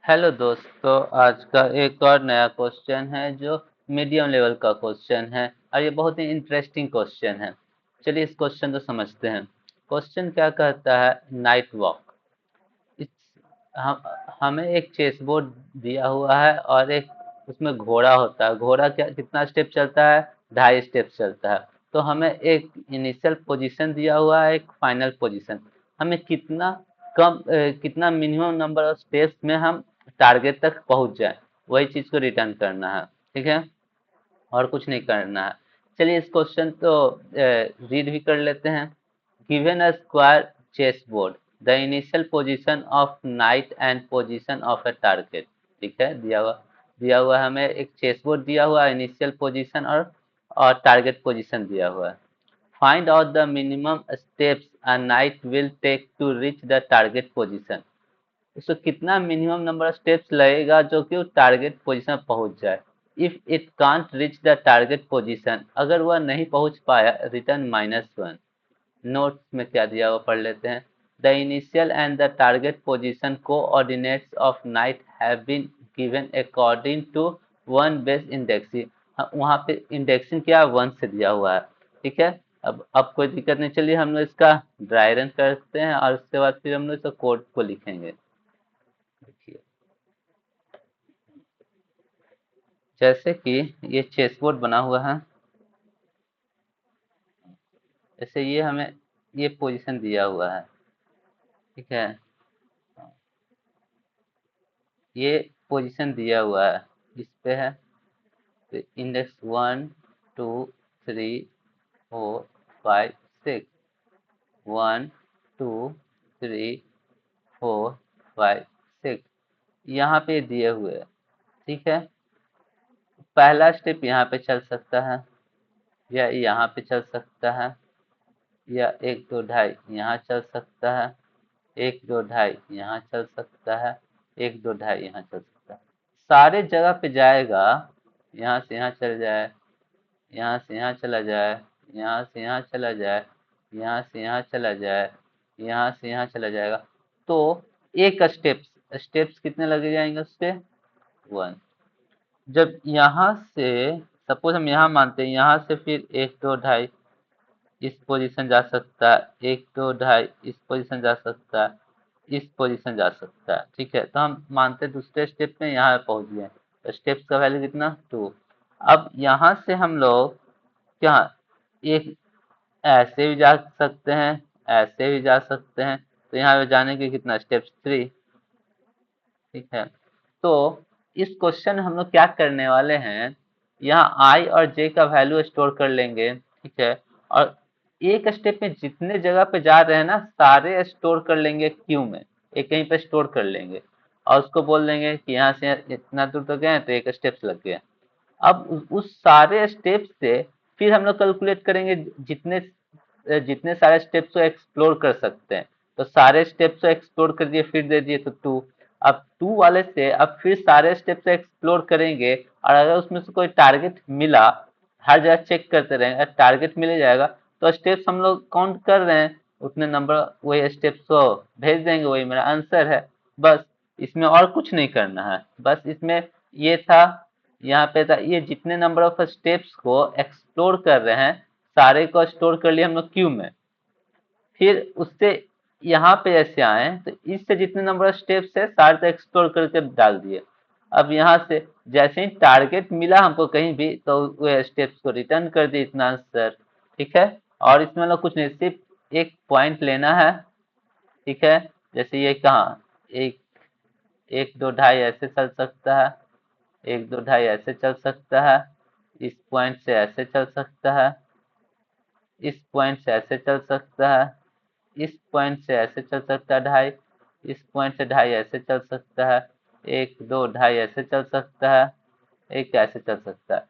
Hello दोस्तों, आज का एक और नया क्वेश्चन है जो मीडियम लेवल का क्वेश्चन है और ये बहुत ही इंटरेस्टिंग क्वेश्चन है। चलिए इस क्वेश्चन को समझते हैं। क्वेश्चन क्या कहता है, नाइट वॉक। इस हम हमें एक चेस बोर्ड दिया हुआ है और एक उसमें घोड़ा होता है। घोड़ा क्या कितना स्टेप चलता है? 2.5 स्टेप चलता है। तो हमें एक इनिशियल पोजीशन दिया हुआ है, एक फाइनल पोजीशन। हमें कितना मिनिमम नंबर ऑफ स्टेप्स में हम टारगेट तक पहुंच जाए, वही चीज को रिटर्न करना है। ठीक है, और कुछ नहीं करना है। चलिए इस क्वेश्चन को रीड भी कर लेते हैं। Given a square chess board, the initial position of knight and position of a target. ठीक है, दिया हुआ हमें एक चेस बोर्ड दिया हुआ है, इनिशियल पोजीशन और टारगेट पोजीशन दिया हुआ है। Find out the minimum steps a knight will take to reach the target position. उसको कितना मिनिमम नंबर ऑफ स्टेप्स लगेगा जो कि वो टारगेट पोजीशन पहुंच जाए। If it can't reach the target position, अगर वह नहीं पहुंच पाया, रिटर्न -1। नोट्स में क्या दिया हुआ पढ़ लेते हैं। The initial and the target position coordinates of knight have been given according to one base indexing. वहाँ पे इंडेक्सिंग क्या 1 से दिया हुआ है। ठीक है, अब कोई दिक्कत नहीं। चलिए हम लोग इसका ड्राई रन करते हैं और उसके बाद फिर हम लोग इसका कोड को लिखेंगे। देखिए, जैसे कि ये चेसबोर्ड बना हुआ है, जैसे ये हमें ये पोजीशन दिया हुआ है। ठीक है, ये पोजीशन दिया हुआ है, इस पे है। तो इंडेक्स 1 2 3 4 5 6, 1 2 3 4 5 6 यहाँ पे दिए हुए हैं। ठीक है, पहला स्टेप यहाँ पे चल सकता है, या यहाँ पे चल सकता है, या 1 2 2.5 यहाँ चल सकता है, 1 2 2.5 यहाँ चल सकता है, 1 2 2.5 यहाँ चल सकता है। सारे जगह पे जाएगा। यहाँ से यहाँ चल जाए, यहाँ से यहाँ चला जाए, यहाँ से यहाँ चला जाए, यहाँ से यहाँ चला जाए, यहाँ से यहाँ चला जाएगा। तो एक स्टेप्स कितने लगे जाएंगे उसके? 1। जब यहाँ से सपोज हम यहाँ मानते हैं, यहाँ से फिर 1 2 2.5 इस पोजीशन जा सकता है, 1 2 2.5 इस पोजीशन जा सकता है, इस पोजीशन जा सकता है। ठीक है, तो हम मानते हैं दूसरे स्टेप में यहाँ पहुंच गए। तो स्टेप्स का वैल्यू कितना? 2। अब यहाँ से हम लोग क्या, एक ऐसे भी जा सकते हैं, ऐसे भी जा सकते हैं। तो यहाँ पे जाने के कितना स्टेप्स? 3। ठीक है, तो इस क्वेश्चन में हम लोग क्या करने वाले हैं, यहाँ आई और जे का वैल्यू स्टोर कर लेंगे। ठीक है, और एक स्टेप में जितने जगह पे जा रहे हैं ना, सारे स्टोर कर लेंगे क्यू में, एक कहीं पे स्टोर कर लेंगे। और उसको बोल देंगे कि यहाँ से इतना दूर तो गए तो एक स्टेप्स लग गया। अब उस सारे स्टेप से फिर हम लोग कैलकुलेट करेंगे जितने जितने सारे स्टेप्स को एक्सप्लोर कर सकते हैं। तो सारे स्टेप्स को एक्सप्लोर कर दिए, फिर दे दिए तो 2। अब 2 वाले से अब फिर सारे स्टेप्स को एक्सप्लोर करेंगे, और अगर उसमें से कोई टारगेट मिला, हर जगह चेक करते रहेंगे, अगर टारगेट मिल जाएगा तो स्टेप्स हम लोग काउंट कर रहे हैं, उतने नंबर वही स्टेप्स को भेज देंगे। वही मेरा आंसर है। बस इसमें और कुछ नहीं करना है। बस इसमें ये था, यहाँ पे था, ये जितने नंबर ऑफ स्टेप्स को एक्सप्लोर कर रहे हैं, सारे को स्टोर कर लिए हम लोग क्यू में। फिर उससे यहाँ पे जैसे आए तो इससे जितने नंबर ऑफ स्टेप्स है सारे तो एक्सप्लोर करके डाल दिए। अब यहाँ से जैसे ही टारगेट मिला हमको कहीं भी, तो वो स्टेप्स को रिटर्न कर दिए, इतना आंसर। ठीक है, और इसमें मतलब कुछ नहीं, सिर्फ एक पॉइंट लेना है। ठीक है, जैसे ये कहाँ, एक 1 2 2.5 ऐसे चल सकता है, 1 2 2.5 ऐसे चल सकता है, इस पॉइंट से ऐसे चल सकता है, इस पॉइंट से ऐसे चल सकता है, इस पॉइंट से ऐसे चल सकता है 2.5, इस पॉइंट से 2.5 ऐसे चल सकता है, 1 2 2.5 ऐसे चल सकता है, एक ऐसे चल सकता है।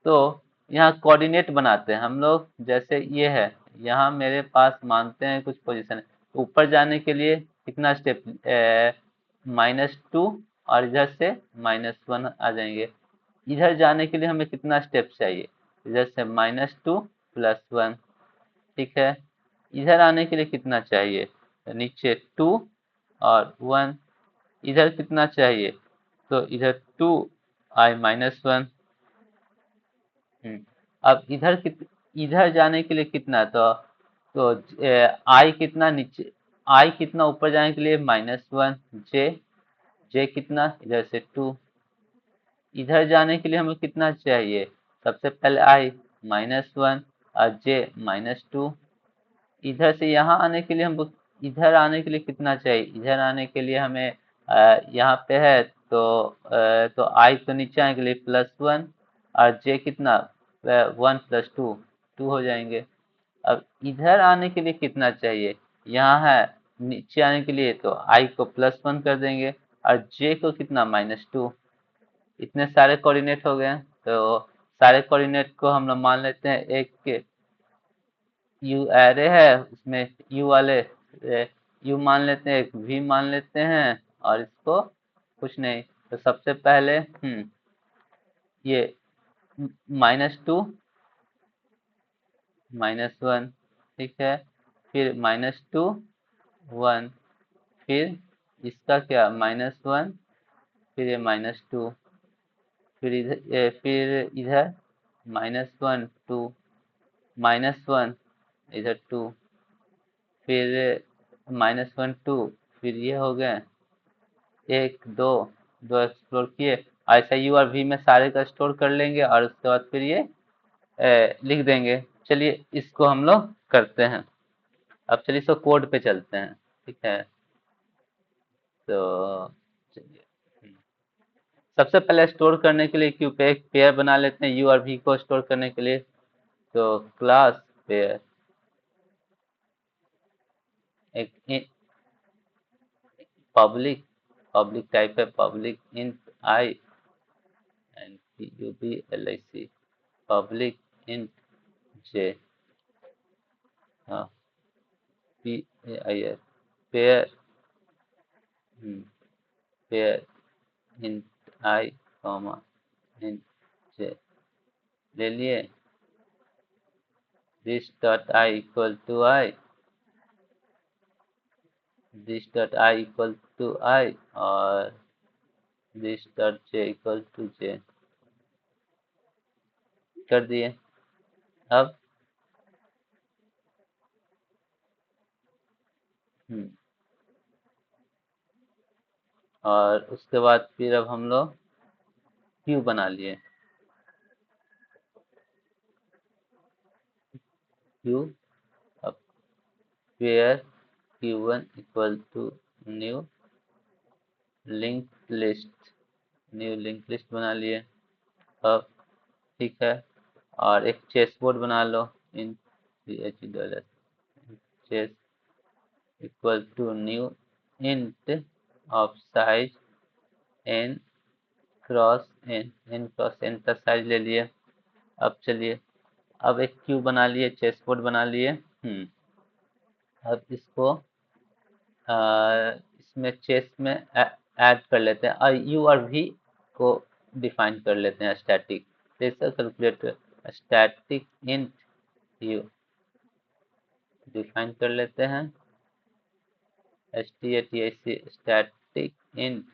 तो यहाँ कोऑर्डिनेट बनाते हैं हम लोग। जैसे ये है, यहाँ मेरे पास मानते हैं कुछ पोजीशन है, ऊपर जाने के लिए कितना स्टेप? -2, और इधर से -1 आ जाएंगे। इधर जाने के लिए हमें कितना स्टेप चाहिए? इधर से -2 +1। ठीक है, इधर आने के लिए कितना चाहिए? नीचे 2 और 1। इधर कितना चाहिए? तो इधर 2i-1। अब इधर जाने के लिए कितना, तो आई कितना नीचे, आई कितना ऊपर जाने के लिए -1, जे कितना इधर से 2। इधर जाने के लिए हमें कितना चाहिए, सबसे पहले आई -1 और जे -2। इधर से यहाँ आने के लिए हमको, इधर आने के लिए कितना चाहिए, इधर आने के लिए हमें यहाँ पे है तो आई तो नीचे आने के लिए +1 और जे कितना 1 + 2, 2 हो जाएंगे। अब इधर आने के लिए कितना चाहिए, यहाँ है नीचे आने के लिए तो आई को +1 कर देंगे और जे को कितना -2। इतने सारे कोऑर्डिनेट हो गए। तो सारे कोऑर्डिनेट को हम लोग मान लेते हैं एक यू एरे है, उसमें यू वाले यू मान लेते हैं, एक वी मान लेते हैं और इसको कुछ नहीं। तो सबसे पहले ये -2 -1, ठीक है, फिर -2 1, फिर इसका क्या -1, फिर ये -2, फिर इधर -1 2 -1 इधर 2, फिर -1 2, फिर ये हो गए 1 2, दो एक्सप्लोर किए। ऐसा यू और वी में सारे का स्टोर कर लेंगे और उसके बाद फिर ये लिख देंगे। चलिए इसको हम लोग करते हैं। अब चलिए इसको कोड पे चलते हैं, ठीक है। तो चलिए सबसे पहले स्टोर करने के लिए क्यू पे एक पेयर बना लेते हैं, यू और वी को स्टोर करने के लिए। तो क्लास पेयर एक पब्लिक पब्लिक टाइप है, public int I and PUBLIC, public int J, हाँ PAIR, pair pair int I comma int J ले लिए। This dot I equal to I, this dot I equal to I और this dot J equal to J कर दिए। अब और उसके बाद फिर अब हम लोग क्यू बना लिए। क्यू अब pair Q1 equal to new link list, new link list बना लिए। अब ठीक है, और एक चेस बोर्ड बना लो, in chess equal to new int of size n cross n का साइज ले लिए। अब चलिए, अब एक क्यू बना लिए, चेस बोर्ड बना लिए। अब इसको इसमें चेस में ऐड कर लेते हैं और यू और वी को डिफाइन कर लेते हैं स्टैटिक। जैसे calculator static int you define कर लेते हैं, STATIC स्टैटिक इंट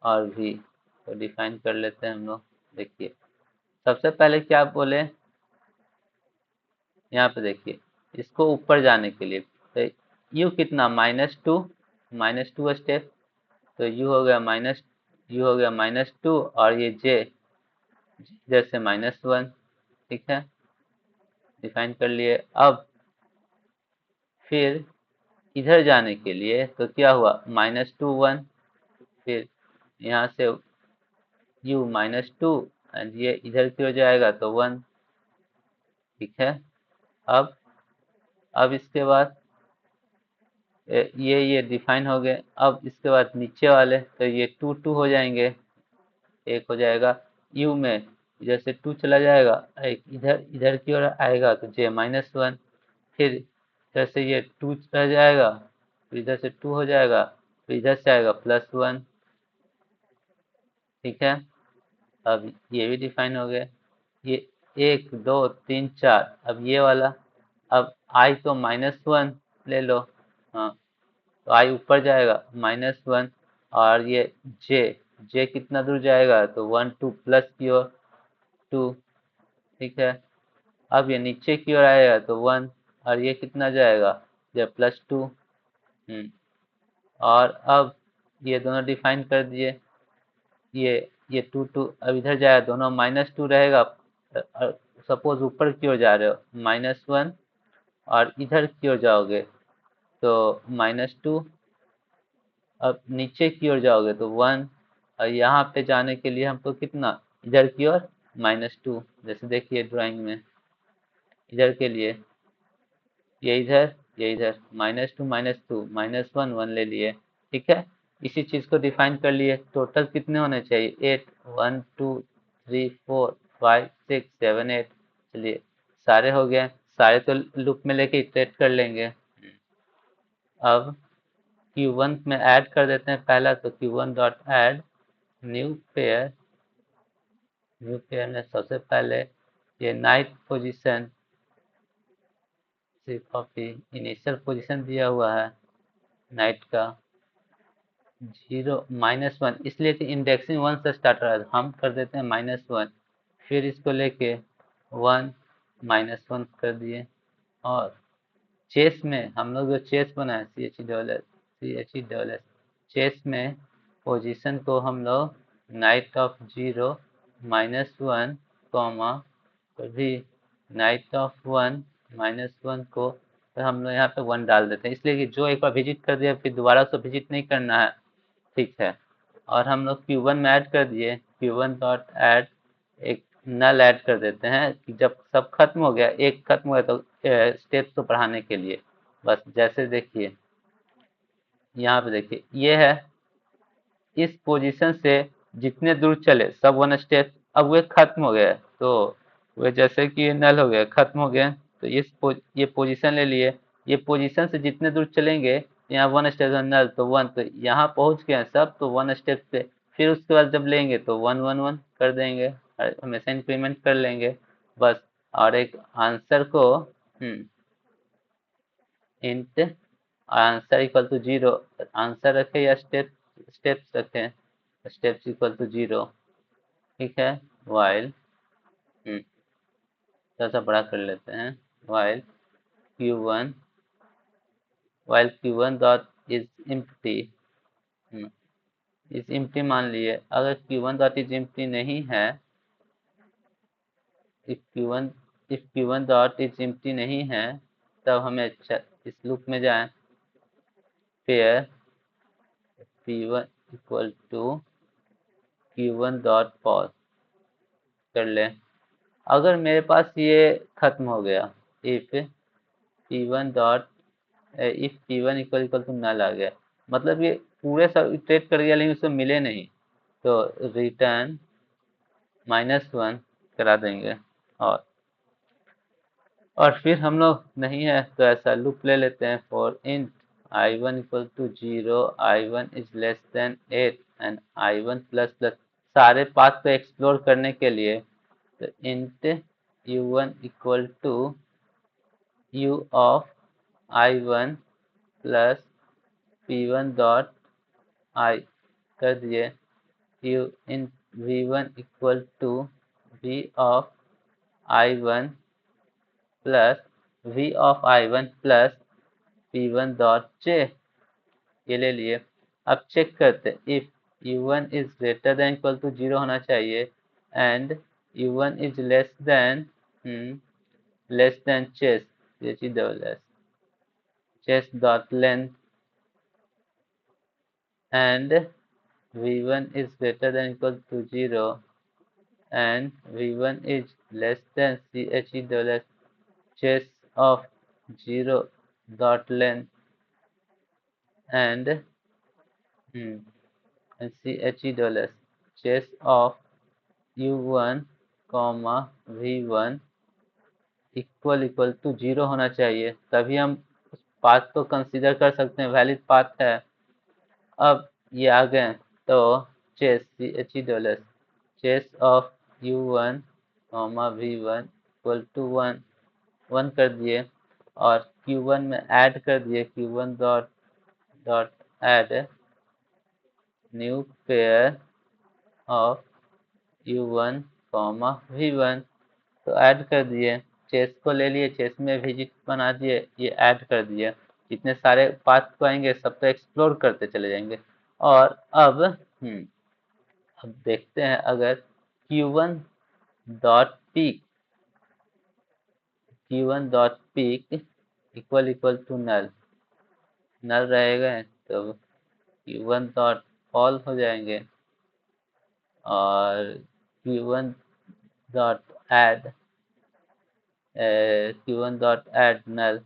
और वी को डिफाइन कर लेते हैं हम लोग। देखिए सबसे पहले क्या बोले, यहाँ पे देखिए इसको ऊपर जाने के लिए तो यू कितना -2 स्टेप, तो यू हो गया -2 और ये जे जैसे -1, ठीक है, डिफाइन कर लिए। अब फिर इधर जाने के लिए तो क्या हुआ -2 1, फिर यहाँ से u -2 एंड ये इधर की हो जाएगा तो 1, ठीक है। अब इसके बाद ये डिफाइन हो गए। अब इसके बाद नीचे वाले तो ये 2 2 हो जाएंगे, एक हो जाएगा u में इधर से 2 चला जाएगा, एक इधर इधर की ओर आएगा तो j -1, फिर इधर से ये 2 रह जाएगा, फिर इधर से 2 हो जाएगा, फिर इधर से आएगा +1, ठीक है। अब ये भी डिफाइन हो गए, ये 1 2 3 4। अब ये वाला, अब i तो -1 ले लो, हाँ तो i ऊपर जाएगा -1 और ये j J कितना दूर जाएगा, तो 1 2 प्लस की ओर 2, ठीक है। अब ये नीचे की ओर आएगा तो 1, और ये कितना जाएगा, ये प्लस 2। और अब ये दोनों डिफाइन कर दिए, ये 2 2 अब इधर जाएगा, दोनों -2 रहेगा। सपोज ऊपर की ओर जा रहे हो -1, और इधर की ओर जाओगे तो -2, अब नीचे की ओर जाओगे तो 1, और यहाँ पे जाने के लिए हमको कितना, इधर की ओर -2। जैसे देखिए ड्राइंग में, इधर के लिए ये इधर, ये इधर, -2 -2 -1 1 ले लिए, ठीक है। इसी चीज को डिफाइन कर लिए। टोटल कितने होने चाहिए, 8 1 2 3 4 5 6 7 8। चलिए सारे हो गए, सारे तो लूप में लेके इटरेट कर लेंगे। अब Q1 में ऐड कर देते हैं पहला, तो Q1 dot add new pair. New pair में सबसे पहले ये नाइट पोजीशन से कॉपी, इनिशियल पोजीशन दिया हुआ है नाइट का 0 -1, इसलिए कि इंडेक्सिंग 1 से स्टार्ट रहा है, हम कर देते हैं -1। फिर इसको लेके 1 -1 कर दिए। और चेस में हम लोग जो चेस बनाए CHESS चेस में पोजीशन को हम लोग नाइट ऑफ 0 -1 कॉमा, कभी नाइट ऑफ 1 -1 को, तो हम लोग यहाँ पे 1 डाल देते हैं, इसलिए कि जो एक बार विजिट कर दिया फिर दोबारा उसको विजिट नहीं करना है, ठीक है। और हम लोग Q1 में ऐड कर दिए, Q1 डॉट ऐड एक नल ऐड कर देते हैं कि जब सब खत्म हो गया, एक खत्म हो गया तो स्टेप्स को बढ़ाने के लिए। बस जैसे देखिए यहाँ पे देखिए ये है, इस पोजीशन से जितने दूर चले सब 1 स्टेप, अब वे खत्म हो गया, तो वे जैसे कि ये नल हो गया, खत्म हो गया, तो ये पोजीशन ले लिए। ये पोजीशन से जितने दूर चलेंगे, यहाँ 1 स्टेप नल तो 1, तो यहाँ पहुंच गए हैं सब, तो 1 स्टेप पे फिर उसके बाद जब लेंगे तो 1 1 1 कर देंगे, हमेशा इंक्रीमेंट कर लेंगे बस। और एक आंसर को int answer equal to 0, answer रखें या स्टेप्स रखें, स्टेप्स इक्वल टू 0, ठीक है। वाइल थोड़ा सा बड़ा कर लेते हैं, while Q1 dot is empty, इस एम्प्टी मान लिए। अगर Q1 डॉट इज एम्प्टी नहीं है, if Q1 dot is empty नहीं है, तब हमें इस लूप में जाएं, pair P1 equal to Q1 dot poll कर ले। अगर मेरे पास ये खत्म हो गया, if P1 dot if P1 equal equal to null आ गया, मतलब ये पूरे सब इटरेट कर गया लेकिन उसको मिले नहीं, तो रिटर्न -1 करा देंगे। और फिर हम लोग नहीं है तो ऐसा लूप ले लेते हैं, for int I1 equal to 0, I1 is less than 8 and I1 plus plus, सारे पाथ को एक्सप्लोर करने के लिए, तो int U1 equal to U of I1 plus P1 dot I कर दिए, U int V1 equal to V of I1 plus V of I1 plus P1 dot J, ये ले लिए। अब चेक करते, if U1 is greater than equal to 0 होना चाहिए, and U1 is less than chess dot length, and V1 is greater than equal to 0 and V1 is less than CHE chess of 0 dot length and and CHE chess of U1 comma V1 equal to 0 होना चाहिए, तभी हम उस path को consider कर सकते हैं, valid path है। अब ये आ गए तो chess of U1 V1 equal to 1 कर दिए, और Q1 में ऐड कर दिए, Q1 dot dot add new pair of u1 comma v1, तो ऐड कर दिए। चेस को ले लिए, चेस में विजिट बना दिए, ये ऐड कर दिए। जितने सारे पाथ को आएंगे सब तो एक्सप्लोर करते चले जाएंगे। और अब देखते हैं अगर q1 dot peek q1 dot peek equal to null null रहेगा तो q1 डॉट ऑल हो जाएंगे। और q1 dot add q1 dot add null,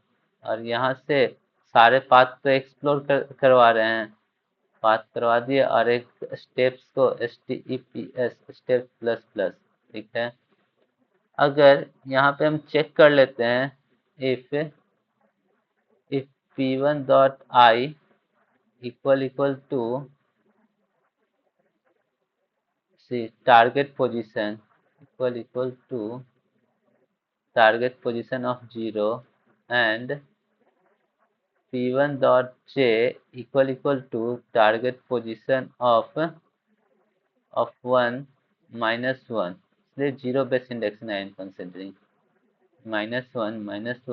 और यहाँ से सारे पाथ को एक्सप्लोर करवा रहे हैं। पाथ करवा दिए और एक स्टेप्स को steps स्टेप प्लस प्लस, ठीक है। अगर यहाँ पे हम चेक कर लेते हैं, if p1 dot I equal to see target position equal to target position of 0 and p1 dot j equal to target position of 1 minus 1, इसलिए zero base index I am considering minus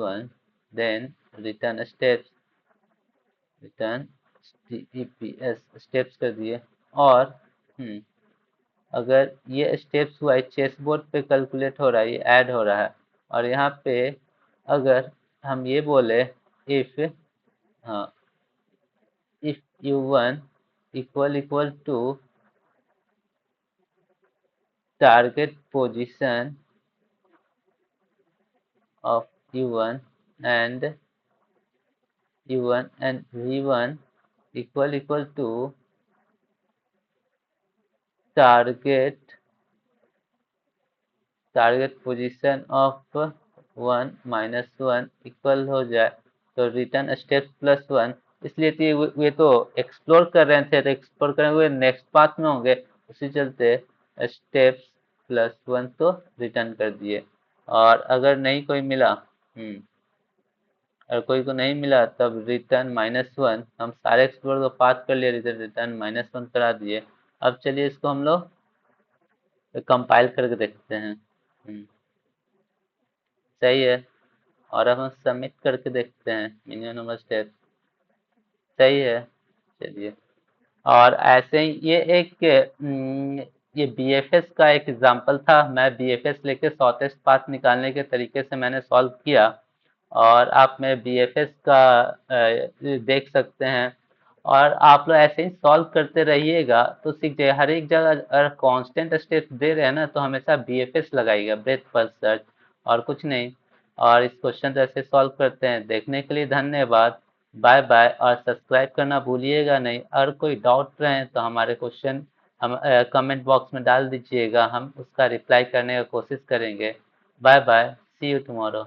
1 then return steps return steps steps कर दिए। और अगर ये steps हुआ है chess board पे calculate हो रहा है, ये ऐड हो रहा है। और यहाँ पे अगर हम ये बोले if if u1 equal to target position of u1 and u1 and v1 equal to टारगेट पोजीशन ऑफ 1 माइनस 1 इक्वल हो जाए तो रिटर्न स्टेप्स प्लस 1, इसलिए तो ये तो एक्सप्लोर कर रहे थे, तो एक्सप्लोर करें हुए नेक्स्ट पाथ में होंगे, उसी चलते स्टेप्स प्लस 1 तो रिटर्न कर दिए। और अगर नहीं कोई मिला अगर कोई को नहीं मिला तब रिटर्न -1, हम सारे एक्सप्लोर को पाथ कर लिए, रिटर्न -1 करा दिए। अब चलिए इसको हम लोग कंपाइल करके देखते हैं। सही है। और अब हम सबमिट करके देखते हैं मिनिमम नंबर स्टेप। सही है। चलिए, और ऐसे ही ये BFS का एक एग्जांपल था। मैं BFS लेके शॉर्टेस्ट पाथ निकालने के तरीके से मैंने सॉल्व किया, और आप में BFS का देख सकते हैं। और आप लोग ऐसे ही सॉल्व करते रहिएगा तो सीख जाइए। हर एक जगह अगर कांस्टेंट स्टेप दे रहे हैं ना तो हमेशा BFS लगाइएगा, ब्रेथ फर्स्ट सर्च, और कुछ नहीं। और इस क्वेश्चन को ऐसे सॉल्व करते हैं। देखने के लिए धन्यवाद। Bye bye. और सब्सक्राइब करना भूलिएगा नहीं। और कोई डाउट रहे तो हमारे क्वेश्चन हम कमेंट बॉक्स में डाल दीजिएगा, हम उसका रिप्लाई करने का कोशिश करेंगे। Bye bye, see you tomorrow.